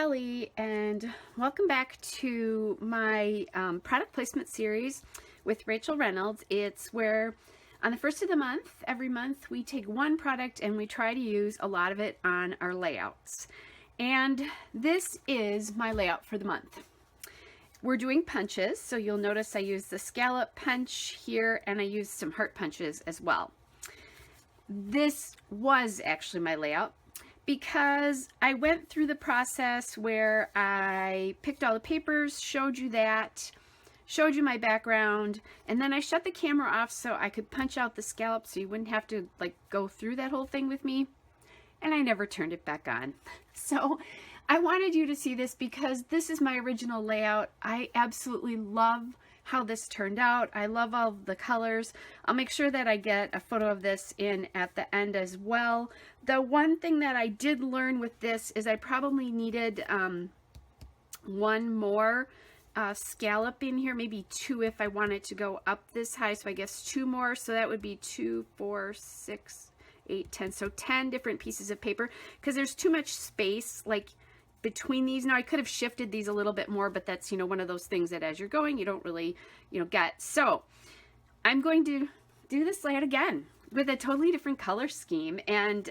Kelly, and welcome back to my product placement series with Rachel Reynolds. It's where on the first of the month, every month, we take one product and we try to use a lot of it on our layouts. And this is my layout for the month. We're doing punches, so you'll notice I use the scallop punch here and I use some heart punches as well. This was actually my layout, because I went through the process where I picked all the papers, showed you that, showed you my background, and then I shut the camera off so I could punch out the scallop so you wouldn't have to go through that whole thing with me, and I never turned it back on. So I wanted you to see this because this is my original layout. I absolutely love how this turned out. I love all the colors. I'll make sure that I get a photo of this in at the end as well. The one thing that I did learn with this is I probably needed one more scallop in here, maybe two if I wanted to go up this high, so I guess two more, so that would be 2, 4, 6, 8, 10, so 10 different pieces of paper, because there's too much space between these. Now I could have shifted these a little bit more, but that's, one of those things that as you're going, you don't really, get. So I'm going to do this layout again with a totally different color scheme. And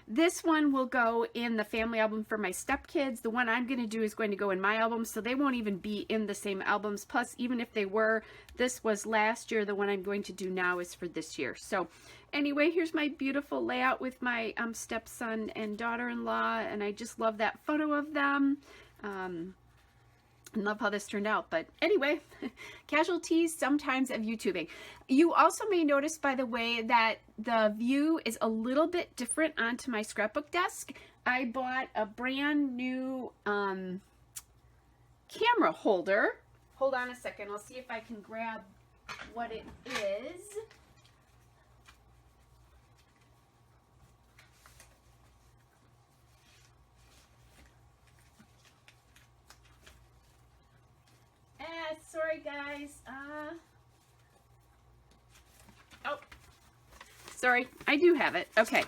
this one will go in the family album for my stepkids. The one I'm going to do is going to go in my album, so they won't even be in the same albums. Plus, even if they were, this was last year. The one I'm going to do now is for this year. So anyway, here's my beautiful layout with my stepson and daughter-in-law, and I just love that photo of them. And love how this turned out. But anyway, casualties sometimes of YouTubing. You also may notice, by the way, that the view is a little bit different onto my scrapbook desk. I bought a brand new camera holder. Hold on a second. I'll see if I can grab what it is. Sorry guys, oh, sorry, I do have it. Okay,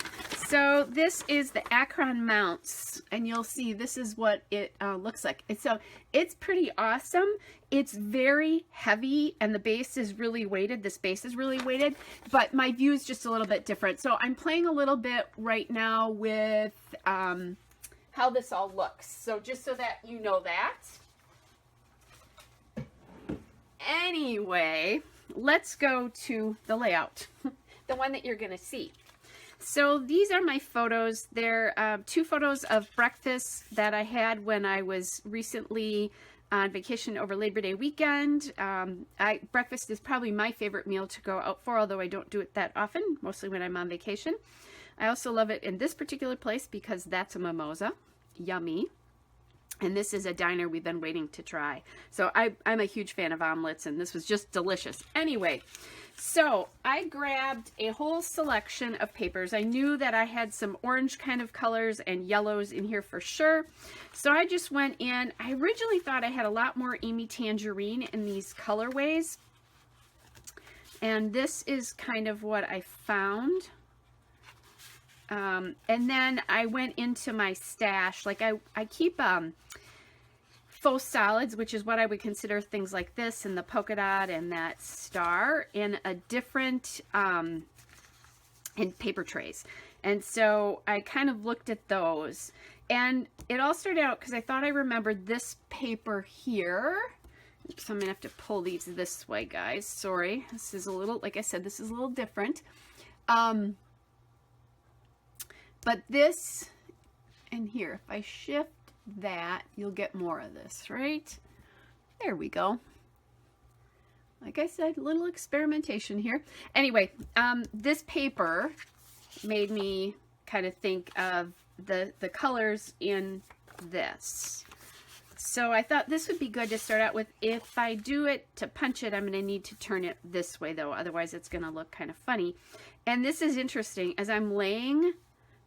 so this is the Acron mounts, and you'll see this is what it looks like. So it's pretty awesome. It's very heavy, and the base is really weighted. This base is really weighted, but my view is just a little bit different. So I'm playing a little bit right now with how this all looks. So just so that you know that. Anyway, let's go to the layout, the one that you're going to see. So these are my photos. They're 2 photos of breakfast that I had when I was recently on vacation over Labor Day weekend. Breakfast is probably my favorite meal to go out for, although I don't do it that often, mostly when I'm on vacation. I also love it in this particular place because that's a mimosa. Yummy. And this is a diner we've been waiting to try. So I'm a huge fan of omelets, and this was just delicious. Anyway, so I grabbed a whole selection of papers. I knew that I had some orange kind of colors and yellows in here for sure. So I just went in. I originally thought I had a lot more Amy Tangerine in these colorways. And this is kind of what I found. And then I went into my stash. I keep faux solids, which is what I would consider things like this and the polka dot and that star in a different in paper trays. And so I kind of looked at those, and it all started out because I thought I remembered this paper here. So I'm gonna have to pull these this way, guys. Sorry, this is a little, like I said, this is a little different. But this, and here, if I shift that, you'll get more of this, right? There we go. Like I said, little experimentation here. Anyway, this paper made me kind of think of the colors in this. So I thought this would be good to start out with. If I do it to punch it, I'm going to need to turn it this way, though. Otherwise, it's going to look kind of funny. And this is interesting. As I'm laying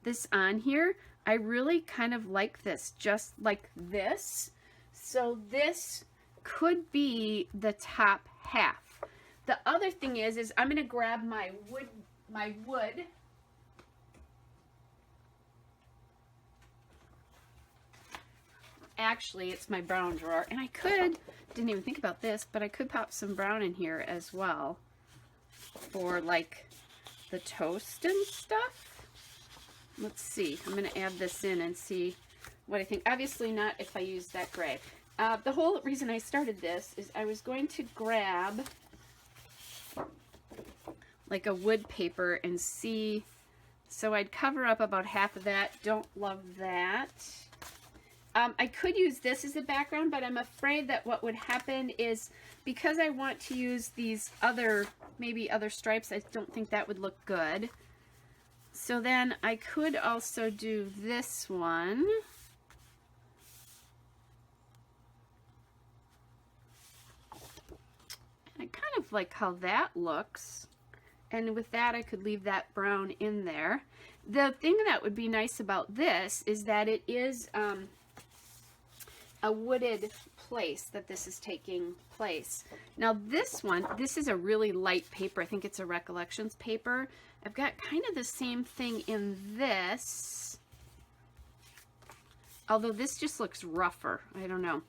this on here, I really kind of like this, just like this. So this could be the top half. The other thing is I'm going to grab my wood actually it's my brown drawer, and I didn't even think about this, but I could pop some brown in here as well for like the toast and stuff. Let's see, I'm going to add this in and see what I think. Obviously not if I use that gray. The whole reason I started this is I was going to grab like a wood paper and see, so I'd cover up about half of that. Don't love that. I could use this as a background, but I'm afraid that what would happen is, because I want to use these other, maybe other stripes, I don't think that would look good. So then I could also do this one. I kind of like how that looks. And with that, I could leave that brown in there. The thing that would be nice about this is that it is a wooded place that this is taking place. Now this one, this is a really light paper. I think it's a Recollections paper. I've got kind of the same thing in this, although this just looks rougher. I don't know.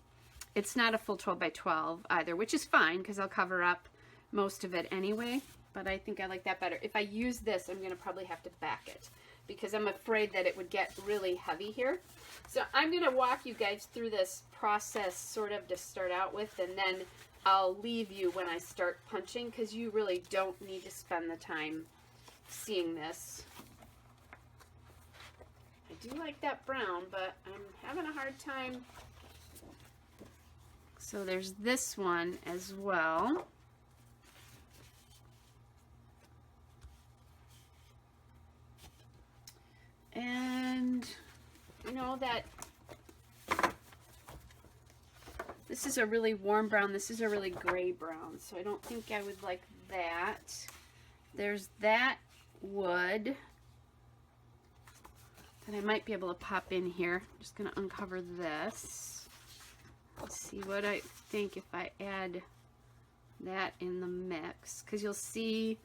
It's not a full 12 by 12 either, which is fine because I'll cover up most of it anyway, but I think I like that better. If I use this, I'm going to probably have to back it because I'm afraid that it would get really heavy here. So I'm going to walk you guys through this process sort of to start out with, and then I'll leave you when I start punching, because you really don't need to spend the time seeing this. I do like that brown, but I'm having a hard time. So there's this one as well. And you know that this is a really warm brown, this is a really gray brown, so I don't think I would like that. There's that wood that I might be able to pop in here. I'm just going to uncover this. Let's see what I think if I add that in the mix, because you'll see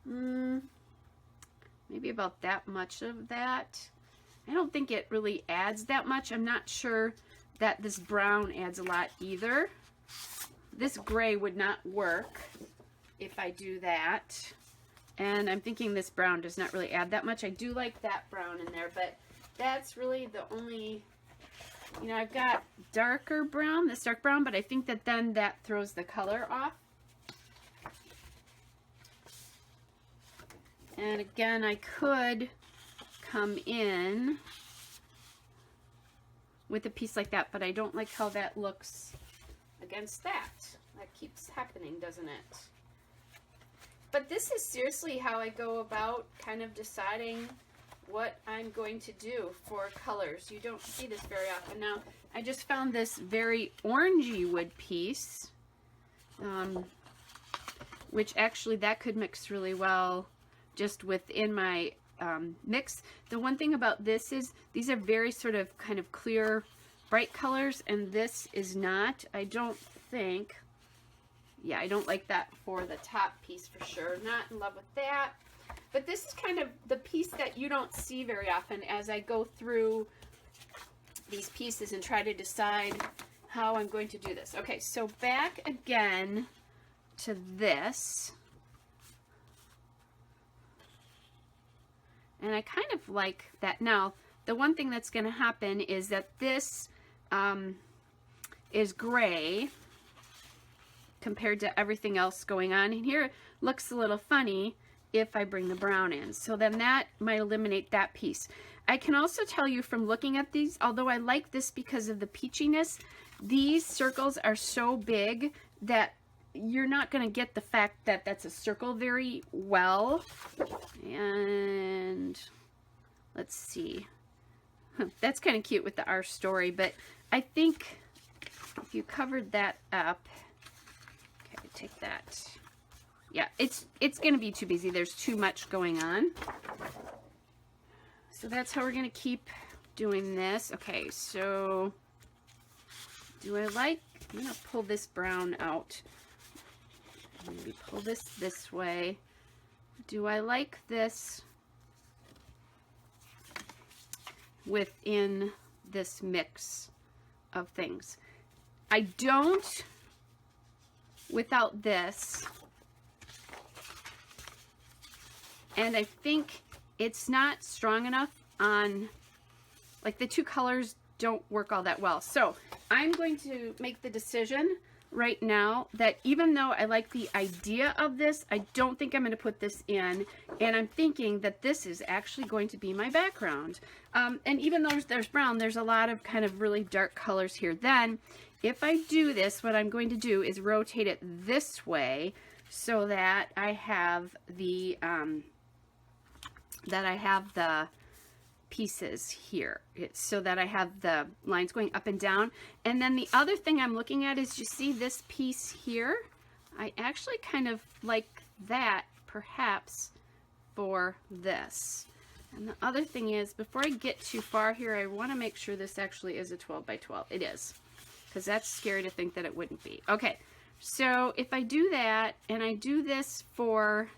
maybe about that much of that. I don't think it really adds that much. I'm not sure that this brown adds a lot either. This gray would not work if I do that. And I'm thinking this brown does not really add that much. I do like that brown in there, but that's really the only, you know, I've got darker brown, this dark brown, but I think that then that throws the color off. And again, I could come in with a piece like that, but I don't like how that looks against that. That keeps happening, doesn't it? But this is seriously how I go about kind of deciding what I'm going to do for colors. You don't see this very often. Now, I just found this very orangey wood piece, which actually that could mix really well just within my mix. The one thing about this is these are very sort of kind of clear, bright colors, and this is not. I don't think, yeah, I don't like that for the top piece for sure. Not in love with that. But this is kind of the piece that you don't see very often as I go through these pieces and try to decide how I'm going to do this. Okay, so back again to this. And I kind of like that. Now, the one thing that's going to happen is that this is gray compared to everything else going on. And here it looks a little funny if I bring the brown in. So then that might eliminate that piece. I can also tell you from looking at these, although I like this because of the peachiness, these circles are so big that you're not going to get the fact that that's a circle very well. And let's see. That's kind of cute with the Our Story, but I think if you covered that up, okay, take that. Yeah, it's going to be too busy. There's too much going on. So that's how we're going to keep doing this. Okay, so do I like, I'm going to pull this brown out. Maybe pull this way. Do I like this within this mix of things. I don't without this, and I think it's not strong enough on, like, the two colors don't work all that well. So I'm going to make the decision right now that even though I like the idea of this, I don't think I'm going to put this in, and I'm thinking that this is actually going to be my background. And even though there's brown, there's a lot of kind of really dark colors here. Then if I do this, what I'm going to do is rotate it this way so that I have the pieces here, so that I have the lines going up and down. And then the other thing I'm looking at is, you see this piece here? I actually kind of like that perhaps for this. And the other thing is, before I get too far here, I want to make sure this actually is a 12 by 12. It is, because that's scary to think that it wouldn't be. Okay, so if I do that, and I do this for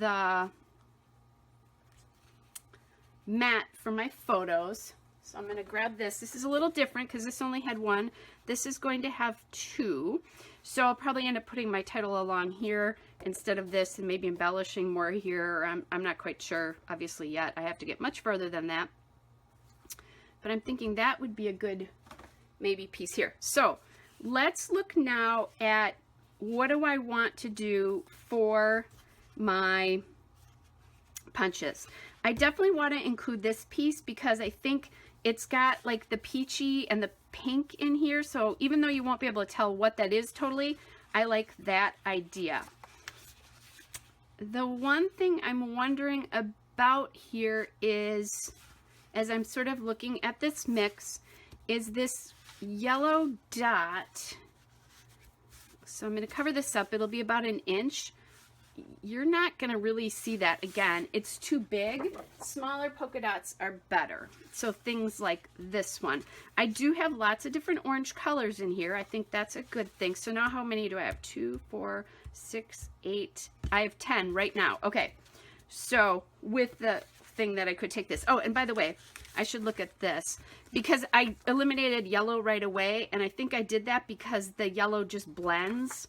the mat for my photos, so I'm going to grab this. This is a little different because this only had one. This is going to have two, so I'll probably end up putting my title along here instead of this, and maybe embellishing more here. I'm not quite sure obviously yet. I have to get much further than that, but I'm thinking that would be a good maybe piece here. So let's look now at what do I want to do for my punches. I definitely want to include this piece because I think it's got like the peachy and the pink in here. So even though you won't be able to tell what that is totally, I like that idea. The one thing I'm wondering about here is, as I'm sort of looking at this mix, is this yellow dot. So I'm going to cover this up. It'll be about 1 inch. You're not going to really see that. Again, it's too big. Smaller polka dots are better. So things like this one. I do have lots of different orange colors in here. I think that's a good thing. So now how many do I have? 2, 4, 6, 8. I have 10 right now. Okay. So with the thing that I could take this. Oh, and by the way, I should look at this because I eliminated yellow right away. And I think I did that because the yellow just blends.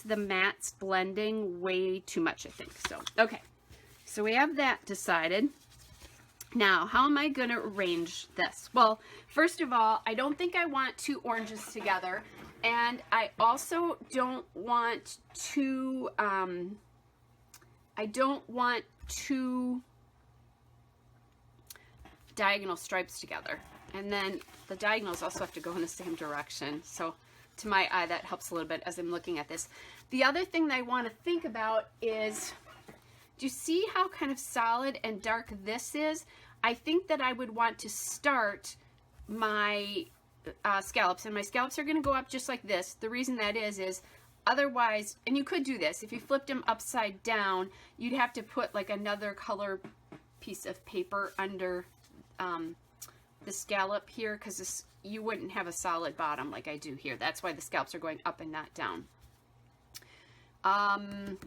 The matte's blending way too much, I think. So, okay. So we have that decided. Now, how am I going to arrange this? Well, first of all, I don't think I want 2 oranges together. And I also don't want two, diagonal stripes together. And then the diagonals also have to go in the same direction. So to my eye, that helps a little bit as I'm looking at this. The other thing that I want to think about is, do you see how kind of solid and dark this is? I think that I would want to start my scallops, and my scallops are going to go up just like this. The reason that is otherwise, and you could do this, if you flipped them upside down, you'd have to put like another color piece of paper under the scallop here, because you wouldn't have a solid bottom like I do here. That's why the scallops are going up and not down.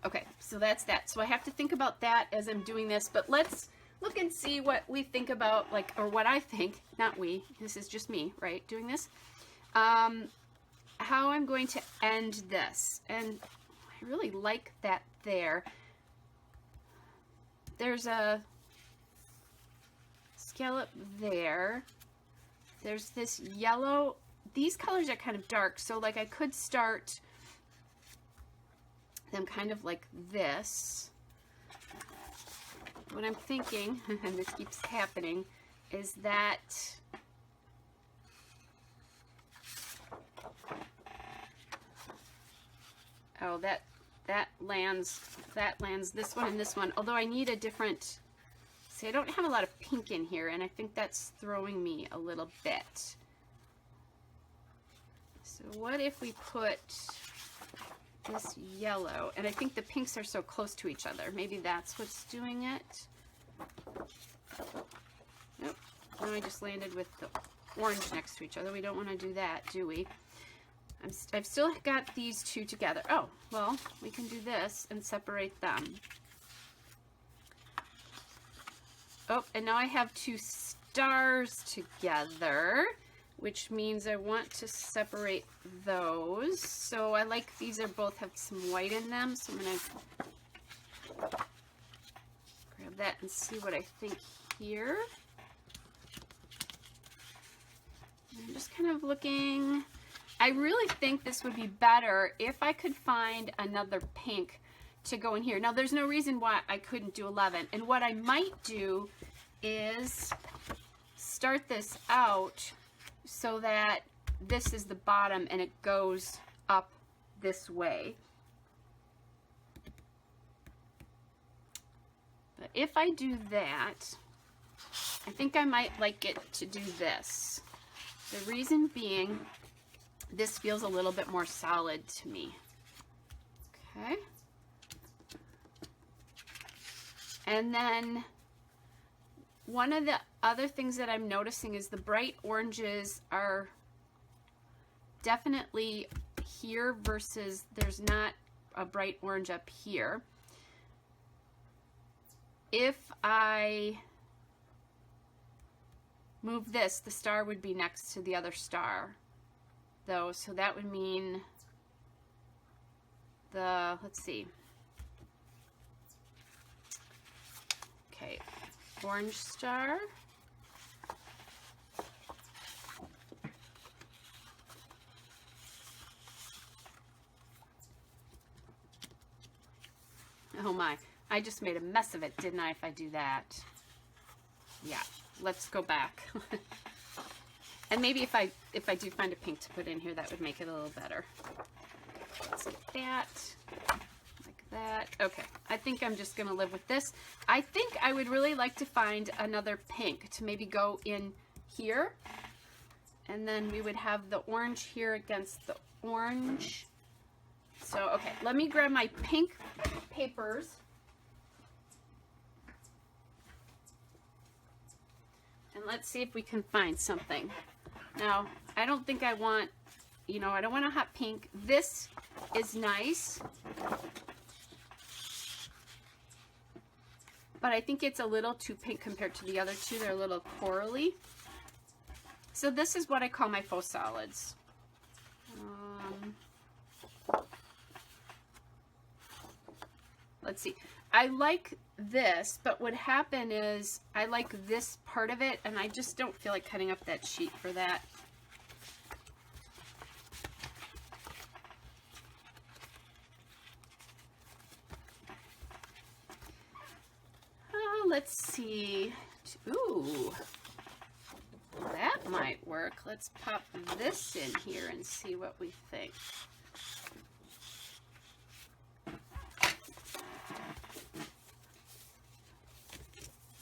Okay, so that's that. So I have to think about that as I'm doing this, but let's look and see what we think about, like, or what I think, not we, this is just me, right, doing this, how I'm going to end this. And I really like that there. There's a scallop there. There's this yellow. These colors are kind of dark, so like I could start them kind of like this. What I'm thinking, and this keeps happening, is that oh, that lands this one and this one. Although I need a different. See, I don't have a lot of pink in here, and I think that's throwing me a little bit. So what if we put this yellow, and I think the pinks are so close to each other. Maybe that's what's doing it. Nope. Now I just landed with the orange next to each other. We don't want to do that, do we? I've still got these two together. Oh, well, we can do this and separate them. Oh, and now I have 2 stars together, which means I want to separate those. So I like these are both have some white in them, so I'm going to grab that and see what I think here. I'm just kind of looking. I really think this would be better if I could find another pink to go in here. Now there's no reason why I couldn't do 11, and what I might do is start this out so that this is the bottom and it goes up this way. But if I do that, I think I might like it to do this. The reason being, this feels a little bit more solid to me. Okay. And then one of the other things that I'm noticing is the bright oranges are definitely here versus there's not a bright orange up here. If I move this, the star would be next to the other star, though, so that would mean the, let's see. Okay, orange star. Oh my, I just made a mess of it, didn't I, if I do that? Yeah, let's go back. And maybe if I do find a pink to put in here, that would make it a little better. Let's get that. That. Okay, I think I'm just going to live with this. I think I would really like to find another pink to maybe go in here. And then we would have the orange here against the orange. So, okay, let me grab my pink papers. And let's see if we can find something. Now, I don't think I want, you know, I don't want a hot pink. This is nice. But I think it's a little too pink compared to the other two. They're a little corally. So this is what I call my faux solids. Let's see. I like this, but what happened is I like this part of it, and I just don't feel like cutting up that sheet for that. Let's see. Ooh, that might work. Let's pop this in here and see what we think.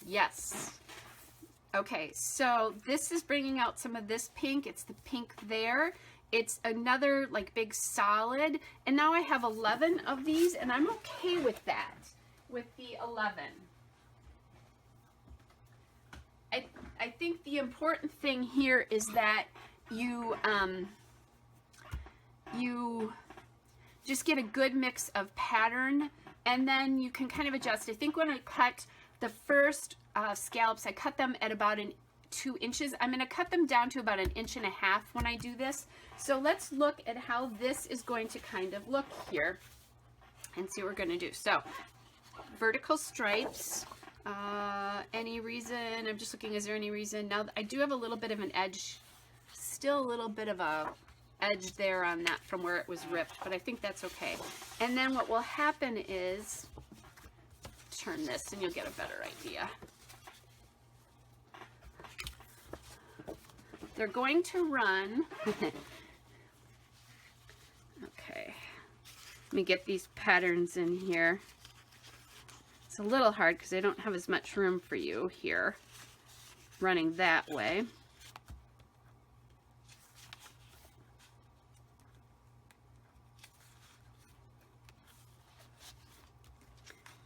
Yes. Okay, so this is bringing out some of this pink. It's the pink there. It's another like big solid. And now I have 11 of these, and I'm okay with that, with the 11. I think the important thing here is that you just get a good mix of pattern, and then you can kind of adjust. I think when I cut the first scallops, I cut them at about 2 inches. I'm going to cut them down to about 1.5 inches when I do this. So let's look at how this is going to kind of look here and see what we're going to do. So vertical stripes. Any reason? I'm just looking, is there any reason? Now I do have a little bit of an edge, still a little bit of a edge there on that from where it was ripped, but I think that's okay. And then what will happen is, turn this and you'll get a better idea. They're going to run. Okay, let me get these patterns in here. It's a little hard because I don't have as much room for you here, running that way.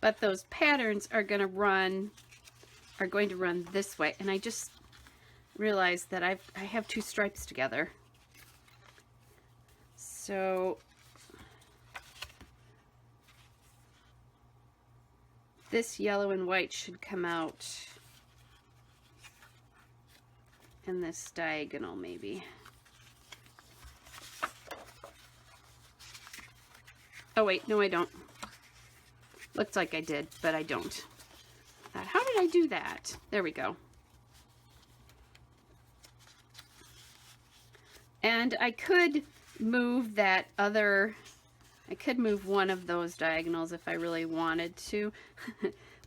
But those patterns are going to run this way, and I just realized that I have 2 stripes together. So this yellow and white should come out in this diagonal maybe. Oh wait, no I don't. Looks like I did, but I don't. How did I do that? There we go. And I could move that other, I could move one of those diagonals if I really wanted to.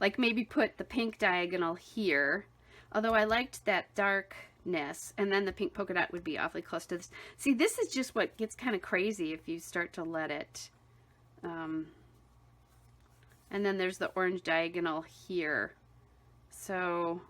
Like maybe put the pink diagonal here. Although I liked that darkness, and then the pink polka dot would be awfully close to this. See, this is just what gets kind of crazy if you start to let it. And then there's the orange diagonal here. So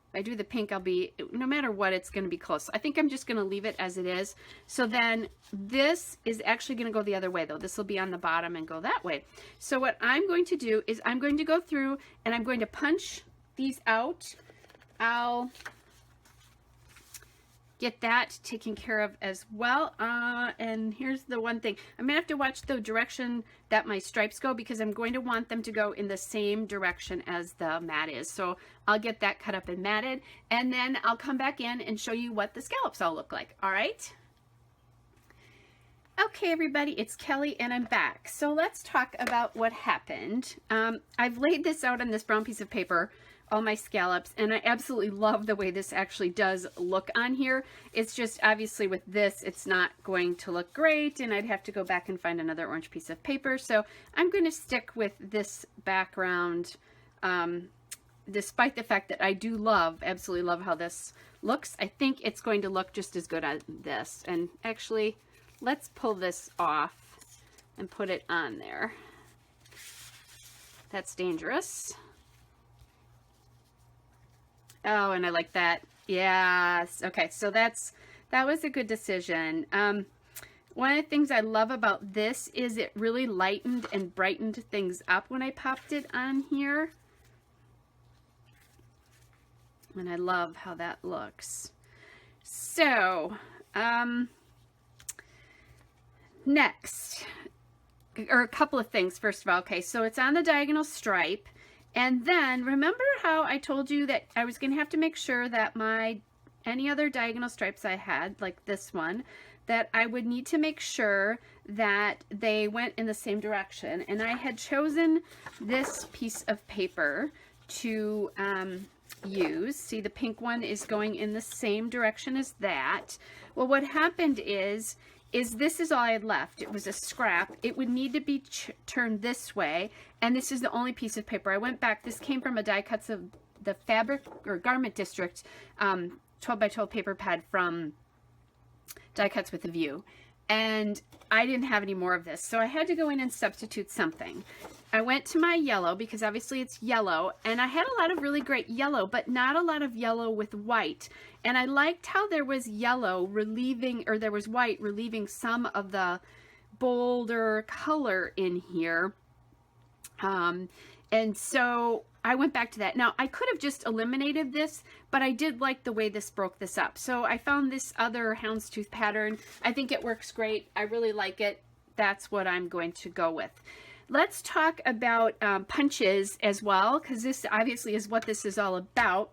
if I do the pink, I'll be, no matter what, it's going to be close. I think I'm just going to leave it as it is. So then this is actually going to go the other way though. This will be on the bottom and go that way. So what I'm going to do is I'm going to go through and I'm going to punch these out. I'll get that taken care of as well. And here's the one thing. I'm gonna have to watch the direction that my stripes go because I'm going to want them to go in the same direction as the mat is. So I'll get that cut up and matted, and then I'll come back in and show you what the scallops all look like. All right. Okay, everybody, it's Kelly and I'm back. So let's talk about what happened. I've laid this out on this brown piece of paper, all my scallops, and I absolutely love the way this actually does look on here. It's just obviously with this it's not going to look great, and I'd have to go back and find another orange piece of paper. So I'm going to stick with this background, despite the fact that I do absolutely love how this looks. I think it's going to look just as good on this. And actually, let's pull this off and put it on there. That's dangerous. Oh, and I like that. Yes. Okay, so that was a good decision. One of the things I love about this is it really lightened and brightened things up when I popped it on here. And I love how that looks. So, next, or a couple of things, first of all. Okay, so it's on the diagonal stripe. And then remember how I told you that I was going to have to make sure that any other diagonal stripes I had, like this one, that I would need to make sure that they went in the same direction. And I had chosen this piece of paper to use. See, the pink one is going in the same direction as that. Well, what happened is this is all I had left. It was a scrap. It would need to be turned this way, and this is the only piece of paper. I went back. This came from a Die Cuts of the Fabric or Garment District 12 by 12 paper pad from Die Cuts with a View, and I didn't have any more of this, so I had to go in and substitute something. I went to my yellow because obviously it's yellow, and I had a lot of really great yellow, but not a lot of yellow with white. And I liked how there was yellow relieving, or there was white relieving some of the bolder color in here. And so I went back to that. Now, I could have just eliminated this, but I did like the way this broke this up. So I found this other houndstooth pattern. I think it works great. I really like it. That's what I'm going to go with. Let's talk about punches as well, because this obviously is what this is all about.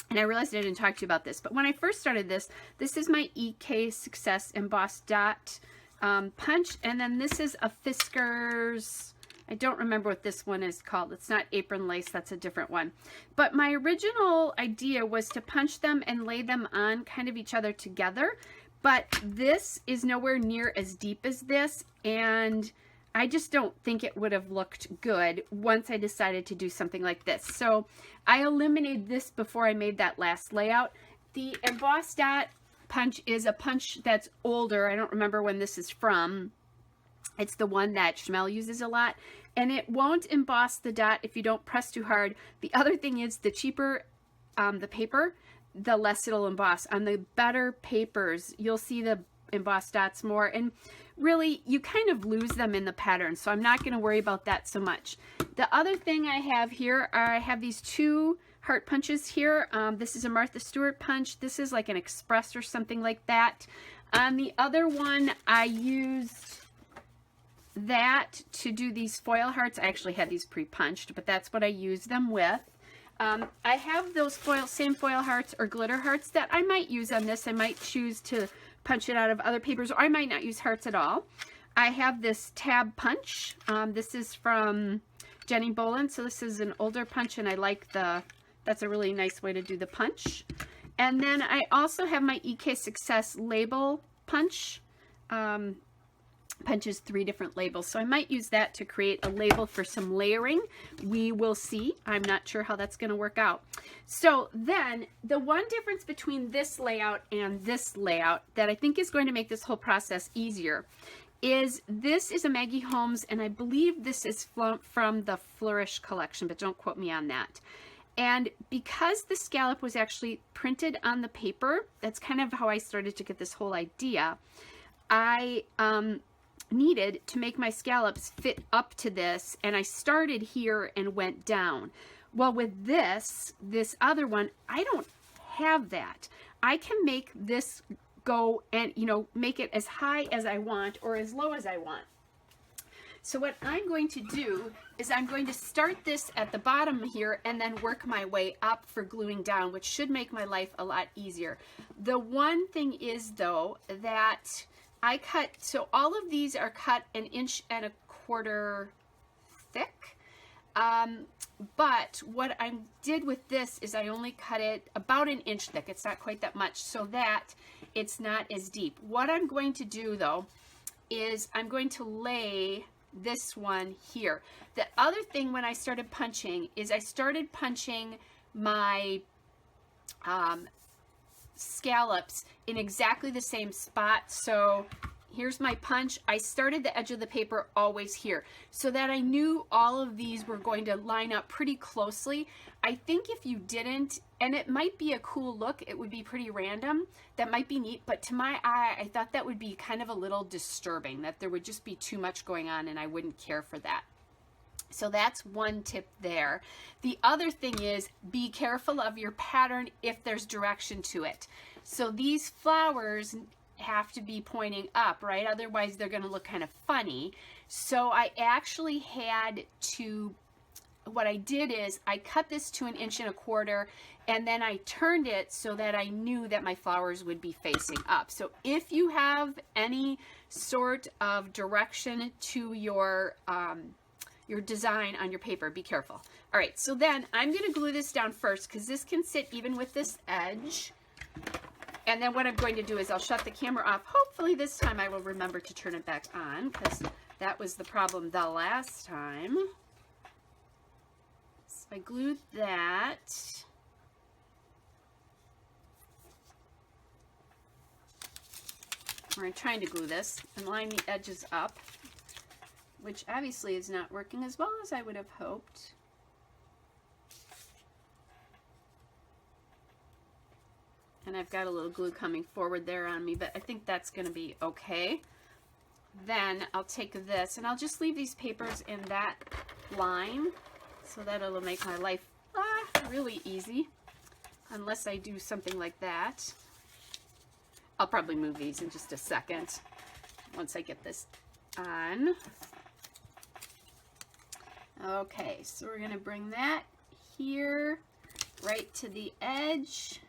And I realized I didn't talk to you about this, but when I first started this is my EK Success Embossed Dot punch, and then this is a Fiskars. I don't remember what this one is called. It's not Apron Lace, that's a different one. But my original idea was to punch them and lay them on kind of each other together, but this is nowhere near as deep as this, and I just don't think it would have looked good once I decided to do something like this. So I eliminated this before I made that last layout. The Embossed Dot punch is a punch that's older. I don't remember when this is from. It's the one that Schmel uses a lot, and it won't emboss the dot if you don't press too hard. The other thing is, the cheaper the paper, the less it'll emboss. On the better papers, you'll see the embossed dots more, and really you kind of lose them in the pattern, so I'm not going to worry about that so much. The other thing I have here are, I have these two heart punches here. This is a Martha Stewart punch. This is like an Express or something like that. On the other one, I used that to do these foil hearts. I actually had these pre-punched, but that's what I used them with. I have those same foil hearts or glitter hearts that I might use on this. I might choose to punch it out of other papers, or I might not use hearts at all. I have this tab punch. This is from Jenny Boland, so this is an older punch, and I like that's a really nice way to do the punch. And then I also have my EK Success label punch. Punches 3 different labels, so I might use that to create a label for some layering. We will see. I'm not sure how that's going to work out. So then the one difference between this layout and this layout that I think is going to make this whole process easier is this is a Maggie Holmes, and I believe this is from the Flourish collection, but don't quote me on that. And because the scallop was actually printed on the paper, that's kind of how I started to get this whole idea. I needed to make my scallops fit up to this, and I started here and went down. Well, with this other one, I don't have that. I can make this go and, you know, make it as high as I want or as low as I want. So what I'm going to do is I'm going to start this at the bottom here and then work my way up for gluing down, which should make my life a lot easier. The one thing is, though, that I cut, so all of these are cut 1.25 inches thick. But what I did with this is I only cut it about 1 inch thick. It's not quite that much, so that it's not as deep. What I'm going to do, though, is I'm going to lay this one here. The other thing when I started punching is I started punching my scallops in exactly the same spot. So here's my punch. I started the edge of the paper always here so that I knew all of these were going to line up pretty closely. I think if you didn't, and it might be a cool look, it would be pretty random. That might be neat, but to my eye, I thought that would be kind of a little disturbing, that there would just be too much going on and I wouldn't care for that. So that's one tip there. The other thing is be careful of your pattern if there's direction to it. So these flowers have to be pointing up, right? Otherwise they're going to look kind of funny. So I actually had to, what I did is I cut this to 1.25 inches and then I turned it so that I knew that my flowers would be facing up. So if you have any sort of direction to your design on your paper, be careful. All right, so then I'm going to glue this down first because this can sit even with this edge. And then what I'm going to do is I'll shut the camera off. Hopefully this time I will remember to turn it back on because that was the problem the last time. So I glued that. I'm trying to glue this and line the edges up, which obviously is not working as well as I would have hoped. And I've got a little glue coming forward there on me, but I think that's going to be okay. Then I'll take this and I'll just leave these papers in that line so that it'll make my life really easy, unless I do something like that. I'll probably move these in just a second once I get this on. Okay, so we're going to bring that here right to the edge.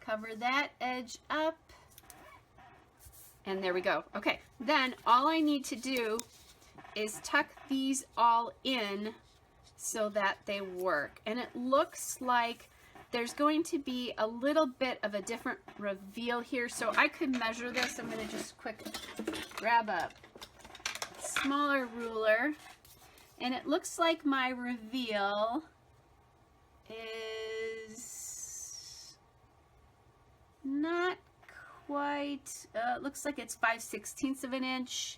Cover that edge up. And there we go. Okay, then all I need to do is tuck these all in so that they work. And it looks like there's going to be a little bit of a different reveal here. So I could measure this. I'm going to just quick grab a smaller ruler. And it looks like my reveal is not quite, it looks like it's 5/16 of an inch,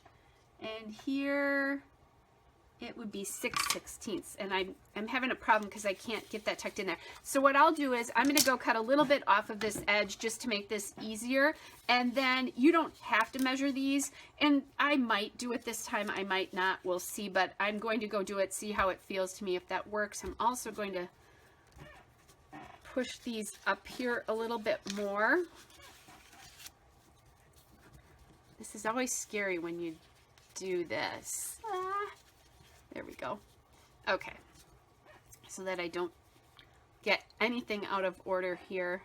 and here it would be 6/16, and I'm having a problem because I can't get that tucked in there. So what I'll do is I'm going to go cut a little bit off of this edge just to make this easier, and then you don't have to measure these, and I might do it this time, I might not, we'll see, but I'm going to go do it, see how it feels to me. If that works, I'm also going to push these up here a little bit more. This is always scary when you do this. There we go. Okay, so that I don't get anything out of order here.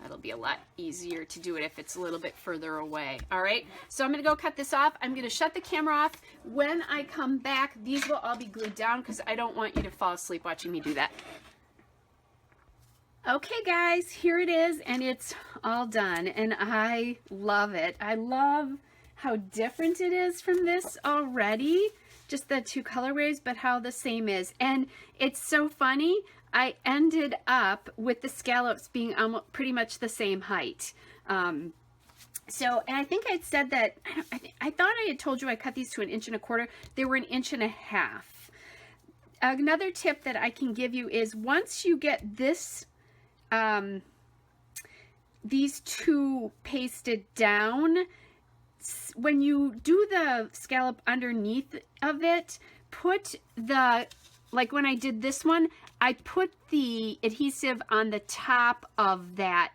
That'll be a lot easier to do it if it's a little bit further away. All right, so I'm gonna go cut this off. I'm gonna shut the camera off. When I come back, these will all be glued down because I don't want you to fall asleep watching me do that. Okay guys, here it is, and it's all done, and I love it. I love how different it is from this already, just the two colorways, but how the same is. And it's so funny, I ended up with the scallops being almost pretty much the same height. And I think I said that, I thought I had told you I cut these to 1.25 inches. They were 1.5 inches. Another tip that I can give you is once you get this these two pasted down, when you do the scallop underneath of it, put the, like when I did this one, I put the adhesive on the top of that,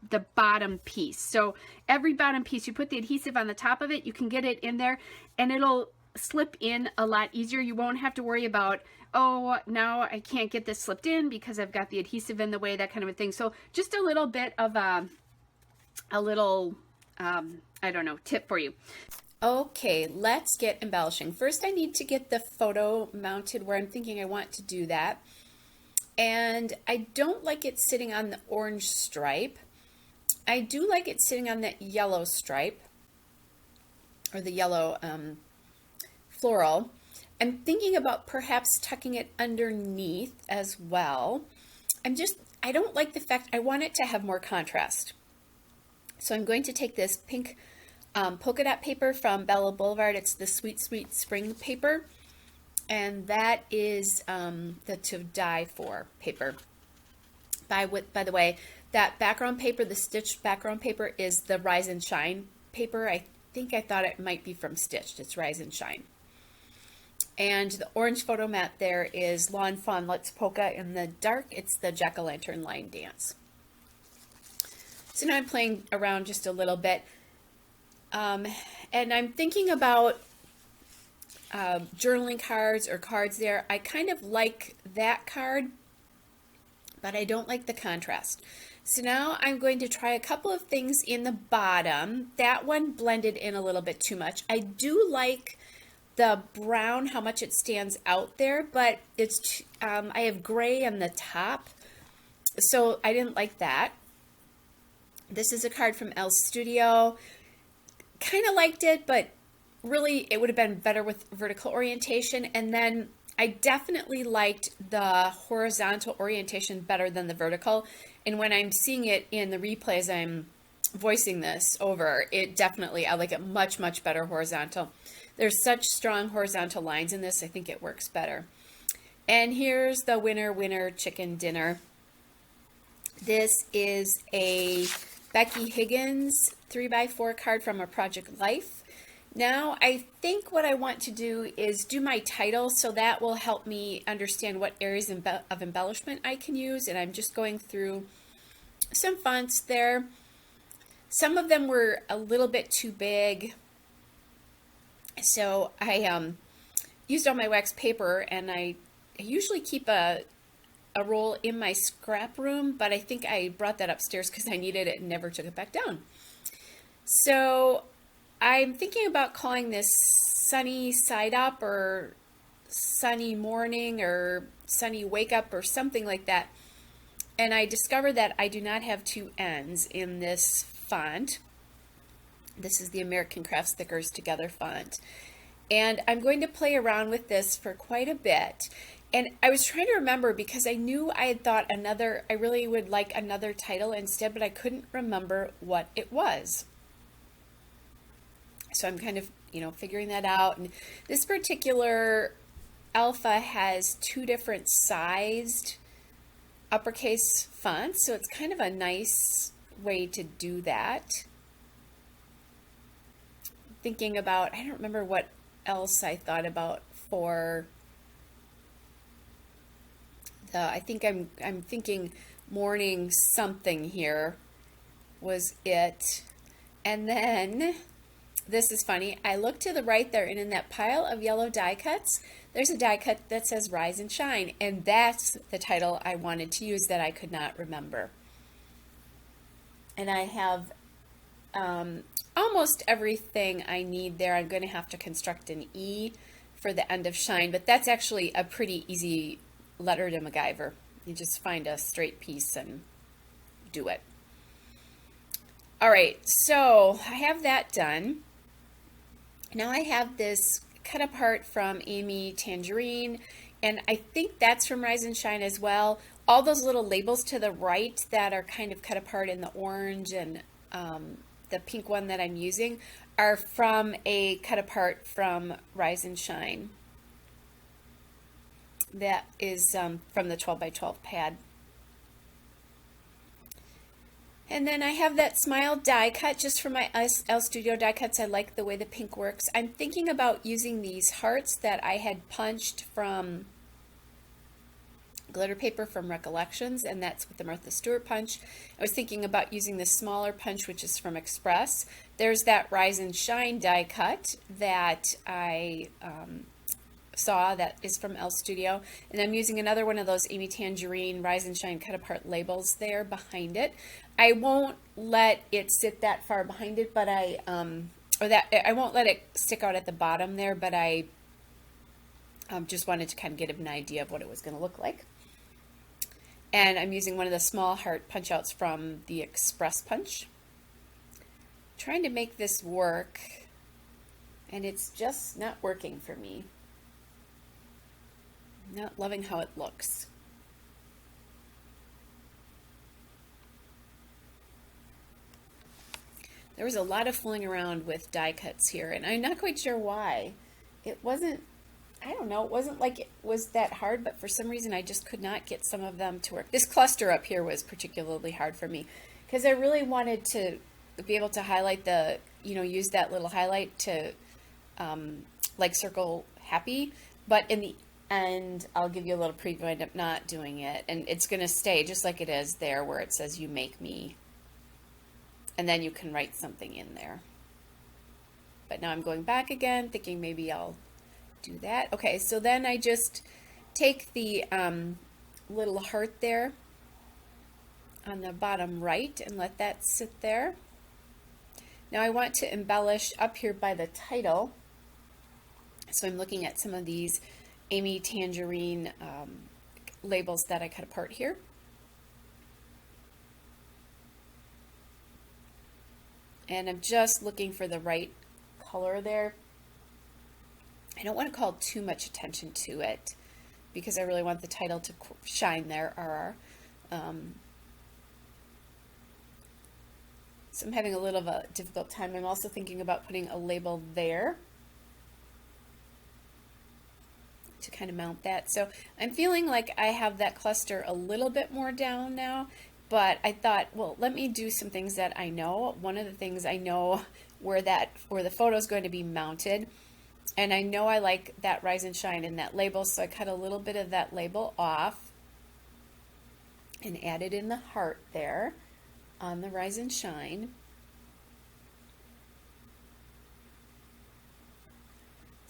the bottom piece. So every bottom piece, you put the adhesive on the top of it, you can get it in there and it'll slip in a lot easier. You won't have to worry about, oh, now I can't get this slipped in because I've got the adhesive in the way, that kind of a thing. So just a little bit of a little, I don't know, tip for you. Okay, let's get embellishing. First, I need to get the photo mounted where I'm thinking I want to do that. And I don't like it sitting on the orange stripe. I do like it sitting on that yellow stripe, or the yellow floral. I'm thinking about perhaps tucking it underneath as well. I don't like the fact, I want it to have more contrast. So I'm going to take this pink polka dot paper from Bella Boulevard. It's the Sweet Sweet Spring paper. And that is the To Die For paper. By the way, that background paper, the stitched background paper, is the Rise and Shine paper. I think I thought it might be from Stitched. It's Rise and Shine. And the orange photo mat there is Lawn Fawn Let's Polka. In the dark, it's the Jack-o'-lantern line dance. So now I'm playing around just a little bit. And I'm thinking about journaling cards or cards there. I kind of like that card, but I don't like the contrast. So now I'm going to try a couple of things in the bottom. That one blended in a little bit too much. I do like the brown, how much it stands out there, but it's I have gray on the top, so I didn't like that. This is a card from Elle Studio. Kind of liked it, but really it would have been better with vertical orientation. And then I definitely liked the horizontal orientation better than the vertical. And when I'm seeing it in the replays, I'm voicing this over, it definitely, I like it much, much better horizontal. There's such strong horizontal lines in this, I think it works better. And here's the Winner Winner Chicken Dinner. This is a Becky Higgins 3x4 card from A Project Life. Now I think what I want to do is do my title, so that will help me understand what areas of embellishment I can use. And I'm just going through some fonts there. Some of them were a little bit too big, so I used all my wax paper, and I usually keep a roll in my scrap room, but I think I brought that upstairs because I needed it and never took it back down. So I'm thinking about calling this Sunny Side Up or Sunny Morning or Sunny Wake Up or something like that. And I discovered that I do not have two N's in this font. This is the American Crafts Thickers Together font. And I'm going to play around with this for quite a bit. And I was trying to remember because I knew I had thought I really would like another title instead, but I couldn't remember what it was. So I'm kind of, figuring that out. And this particular alpha has two different sized uppercase fonts, so it's kind of a nice way to do that. Thinking about, I don't remember what else I thought about for the, I think I'm thinking morning something here was it. And then this is funny. I look to the right there, and in that pile of yellow die cuts, there's a die cut that says Rise and Shine, and that's the title I wanted to use that I could not remember. And I have almost everything I need there. I'm going to have to construct an E for the end of Shine, but that's actually a pretty easy letter to MacGyver. You just find a straight piece and do it. All right, so I have that done. Now I have this cut apart from Amy Tangerine, and I think that's from Rise and Shine as well. All those little labels to the right that are kind of cut apart in the orange and the pink one that I'm using are from a cut apart from Rise and Shine. That is from the 12 by 12 pad. And then I have that Smile die cut just for my Elle Studio die cuts. I like the way the pink works. I'm thinking about using these hearts that I had punched from glitter paper from Recollections, and that's with the Martha Stewart punch. I was thinking about using the smaller punch, which is from Express. There's that Rise and Shine die cut that I saw that is from Elle Studio, and I'm using another one of those Amy Tangerine Rise and Shine cut apart labels there behind it. I won't let it sit that far behind it, but I won't let it stick out at the bottom there, but I just wanted to kind of get an idea of what it was going to look like. And I'm using one of the small heart punch outs from the Express Punch. Trying to make this work, and it's just not working for me. Not loving how it looks. There was a lot of fooling around with die cuts here, and I'm not quite sure why. It wasn't, I don't know, it wasn't like it was that hard, but for some reason I just could not get some of them to work. This cluster up here was particularly hard for me because I really wanted to be able to highlight the, use that little highlight to like circle happy, but in the end, I'll give you a little preview. I end up not doing it, and it's going to stay just like it is there where it says you make me, and then you can write something in there. But now I'm going back again, thinking maybe I'll do that. Okay, so then I just take the little heart there on the bottom right and let that sit there. Now I want to embellish up here by the title, so I'm looking at some of these Amy Tangerine labels that I cut apart here. And I'm just looking for the right color there. I don't want to call too much attention to it because I really want the title to shine there, RR. So I'm having a little of a difficult time. I'm also thinking about putting a label there to kind of mount that. So I'm feeling like I have that cluster a little bit more down now, but I thought, well, let me do some things that I know. One of the things I know where the photo is going to be mounted, and I know I like that Rise and Shine in that label, so I cut a little bit of that label off and added in the heart there on the Rise and Shine.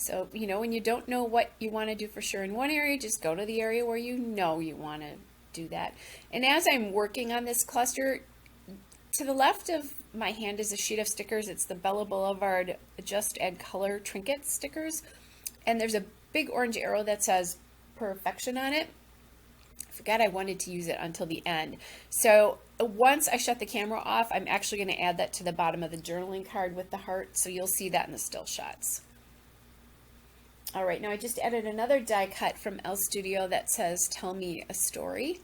So, when you don't know what you want to do for sure in one area, just go to the area where you know you want to do that. And as I'm working on this cluster, to the left of my hand is a sheet of stickers. It's the Bella Boulevard Just Add Color Trinket stickers. And there's a big orange arrow that says Perfection on it. I forgot I wanted to use it until the end. So once I shut the camera off, I'm actually going to add that to the bottom of the journaling card with the heart. So you'll see that in the still shots. All right, now I just added another die cut from Elle Studio that says Tell Me a Story.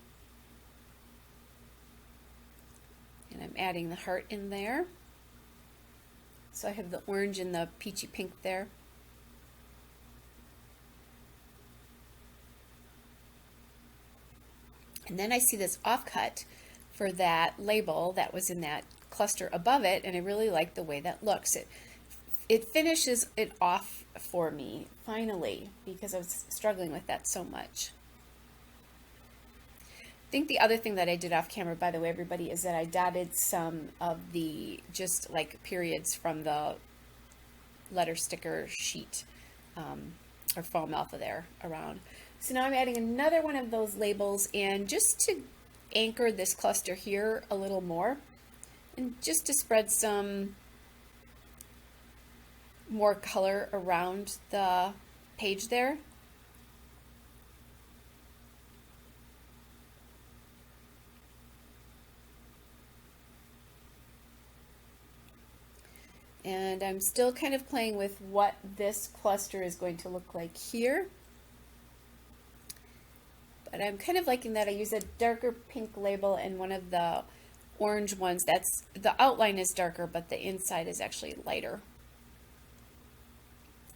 And I'm adding the heart in there. So I have the orange and the peachy pink there. And then I see this offcut for that label that was in that cluster above it, and I really like the way that looks. It finishes it off for me, finally, because I was struggling with that so much. I think the other thing that I did off camera, by the way, everybody, is that I dotted some of the just like periods from the letter sticker sheet or foam alpha there around. So now I'm adding another one of those labels, and just to anchor this cluster here a little more, and just to spread some more color around the page there. And I'm still kind of playing with what this cluster is going to look like here. But I'm kind of liking that I use a darker pink label and one of the orange ones. That's, the outline is darker, but the inside is actually lighter.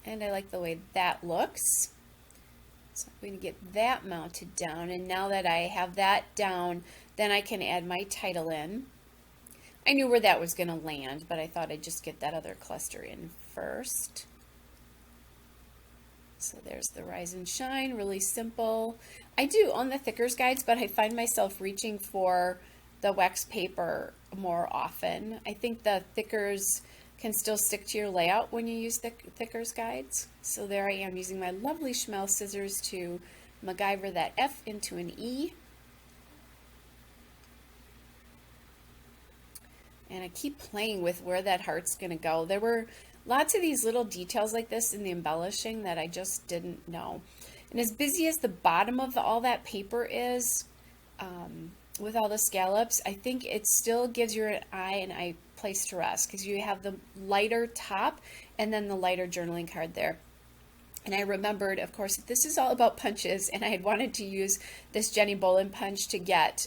And I like the way that looks. So I'm going to get that mounted down. And now that I have that down, then I can add my title in. I knew where that was going to land, but I thought I'd just get that other cluster in first. So there's the Rise and Shine, really simple. I do own the Thickers guides, but I find myself reaching for the wax paper more often. I think the Thickers can still stick to your layout when you use the Thickers guides. So there I am using my lovely Schmel scissors to MacGyver that F into an E. And I keep playing with where that heart's going to go. There were lots of these little details like this in the embellishing that I just didn't know. And as busy as the bottom of all that paper is, with all the scallops, I think it still gives your eye an eye place to rest, because you have the lighter top and then the lighter journaling card there. And I remembered, of course, this is all about punches, and I had wanted to use this Jenny Bolin punch to get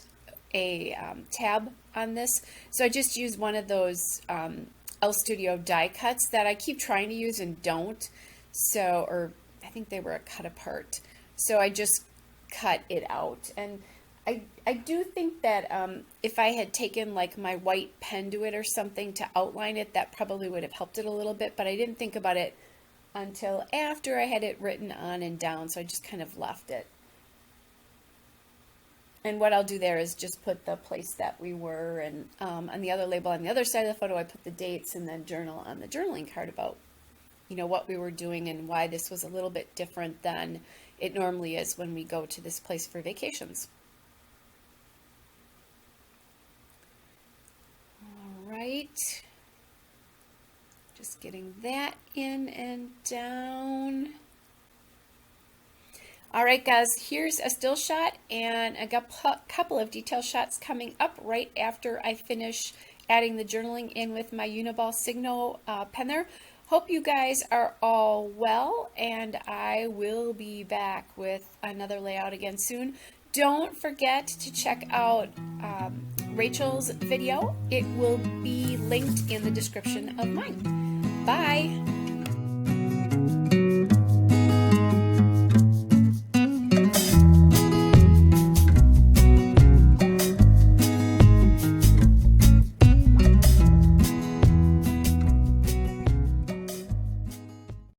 a tab on this. So I just used one of those El Studio die cuts that I keep trying to use and don't. So, or I think they were a cut apart. So I just cut it out. And I do think that if I had taken like my white pen to it or something to outline it, that probably would have helped it a little bit, but I didn't think about it until after I had it written on and down, so I just kind of left it. And what I'll do there is just put the place that we were, and on the other label on the other side of the photo, I put the dates, and then journal on the journaling card about, you know, what we were doing and why this was a little bit different than it normally is when we go to this place for vacations. All right, just getting that in and down. All right, guys, here's a still shot and a couple of detail shots coming up right after I finish adding the journaling in with my Uniball Signo pen there. Hope you guys are all well, and I will be back with another layout again soon. Don't forget to check out Rachel's video. It will be linked in the description of mine. Bye.